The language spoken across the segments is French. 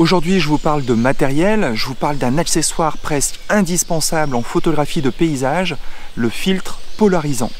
Aujourd'hui, je vous parle de matériel, je vous parle d'un accessoire presque indispensable en photographie de paysage, le filtre polarisant.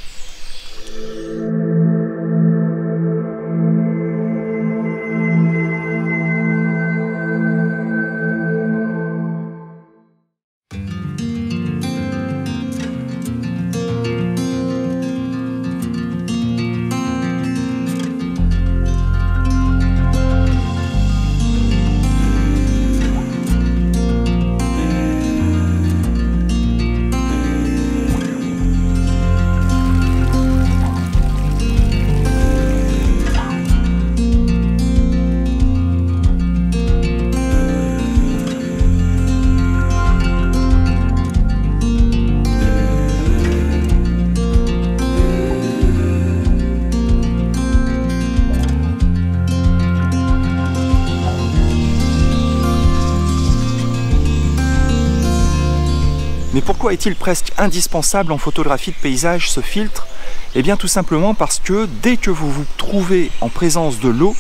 Mais pourquoi est-il presque indispensable en photographie de paysage ce filtre? Eh bien tout simplement parce que dès que vous vous trouvez en présence de l'eau,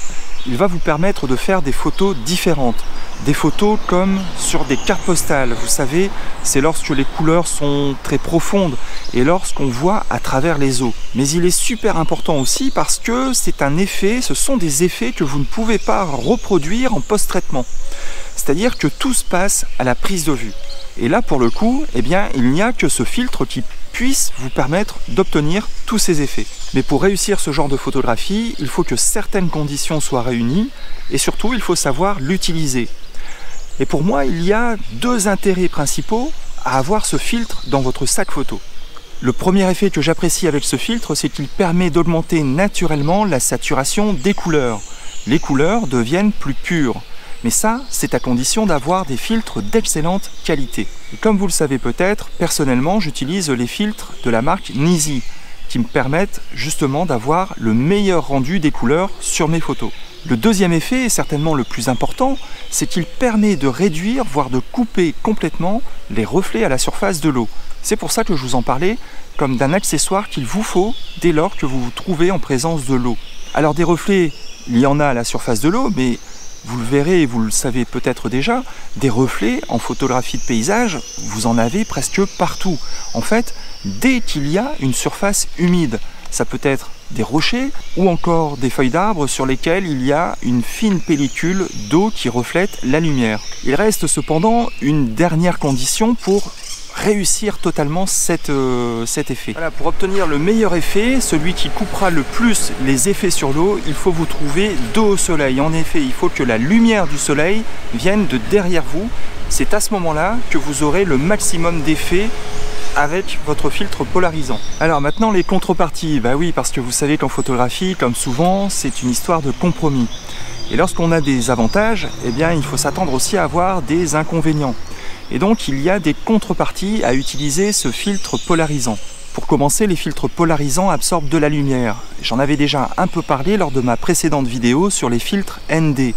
il va vous permettre de faire des photos différentes. Des photos comme sur des cartes postales, vous savez, c'est lorsque les couleurs sont très profondes et lorsqu'on voit à travers les eaux. Mais il est super important aussi parce que c'est un effet, ce sont des effets que vous ne pouvez pas reproduire en post-traitement. C'est-à-dire que tout se passe à la prise de vue. Et là, pour le coup, eh bien, il n'y a que ce filtre qui puisse vous permettre d'obtenir tous ces effets. Mais pour réussir ce genre de photographie, il faut que certaines conditions soient réunies et surtout, il faut savoir l'utiliser. Et pour moi, il y a deux intérêts principaux à avoir ce filtre dans votre sac photo. Le premier effet que j'apprécie avec ce filtre, c'est qu'il permet d'augmenter naturellement la saturation des couleurs. Les couleurs deviennent plus pures. Mais ça, c'est à condition d'avoir des filtres d'excellente qualité. Et comme vous le savez peut-être, personnellement, j'utilise les filtres de la marque Nisi, qui me permettent justement d'avoir le meilleur rendu des couleurs sur mes photos. Le deuxième effet, et certainement le plus important, c'est qu'il permet de réduire, voire de couper complètement les reflets à la surface de l'eau. C'est pour ça que je vous en parlais comme d'un accessoire qu'il vous faut dès lors que vous vous trouvez en présence de l'eau. Alors des reflets, il y en a à la surface de l'eau, mais vous le verrez et vous le savez peut-être déjà, des reflets en photographie de paysage, vous en avez presque partout. En fait, dès qu'il y a une surface humide, ça peut être des rochers ou encore des feuilles d'arbres sur lesquelles il y a une fine pellicule d'eau qui reflète la lumière. Il reste cependant une dernière condition pour réussir totalement cet effet. Voilà, pour obtenir le meilleur effet, celui qui coupera le plus les effets sur l'eau, il faut vous trouver dos au soleil. En effet, il faut que la lumière du soleil vienne de derrière vous. C'est à ce moment-là que vous aurez le maximum d'effets avec votre filtre polarisant. Alors maintenant les contreparties, bah oui, parce que vous savez qu'en photographie, comme souvent, c'est une histoire de compromis. Et lorsqu'on a des avantages, eh bien il faut s'attendre aussi à avoir des inconvénients. Et donc il y a des contreparties à utiliser ce filtre polarisant. Pour commencer, les filtres polarisants absorbent de la lumière. J'en avais déjà un peu parlé lors de ma précédente vidéo sur les filtres ND.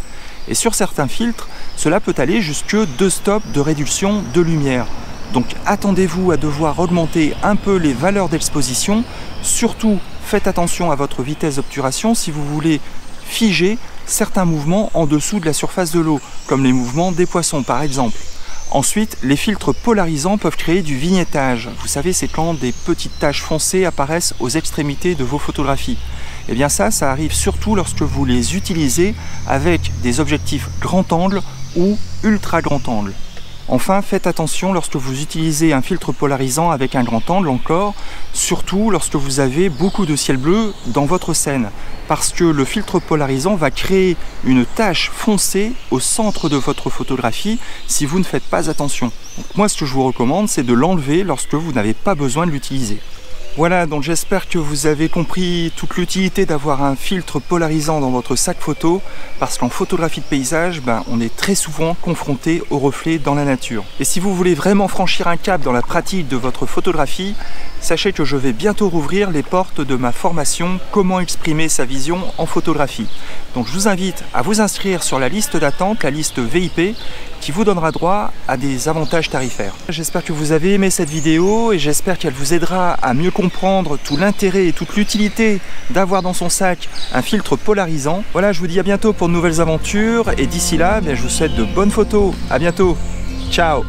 Et sur certains filtres, cela peut aller jusque 2 stops de réduction de lumière. Donc attendez-vous à devoir augmenter un peu les valeurs d'exposition. Surtout, faites attention à votre vitesse d'obturation si vous voulez figer certains mouvements en dessous de la surface de l'eau, comme les mouvements des poissons par exemple. Ensuite, les filtres polarisants peuvent créer du vignettage. Vous savez, c'est quand des petites taches foncées apparaissent aux extrémités de vos photographies. Et bien ça arrive surtout lorsque vous les utilisez avec des objectifs grand angle ou ultra grand angle. Enfin, faites attention lorsque vous utilisez un filtre polarisant avec un grand angle encore, surtout lorsque vous avez beaucoup de ciel bleu dans votre scène, parce que le filtre polarisant va créer une tache foncée au centre de votre photographie si vous ne faites pas attention. Donc moi, ce que je vous recommande, c'est de l'enlever lorsque vous n'avez pas besoin de l'utiliser. Voilà, donc j'espère que vous avez compris toute l'utilité d'avoir un filtre polarisant dans votre sac photo, parce qu'en photographie de paysage, on est très souvent confronté aux reflets dans la nature. Et si vous voulez vraiment franchir un cap dans la pratique de votre photographie, sachez que je vais bientôt rouvrir les portes de ma formation « Comment exprimer sa vision en photographie ». Donc je vous invite à vous inscrire sur la liste d'attente, la liste VIP, qui vous donnera droit à des avantages tarifaires. J'espère que vous avez aimé cette vidéo et j'espère qu'elle vous aidera à mieux comprendre comprendre tout l'intérêt et toute l'utilité d'avoir dans son sac un filtre polarisant. Voilà, je vous dis à bientôt pour de nouvelles aventures et d'ici là, je vous souhaite de bonnes photos. À bientôt. Ciao.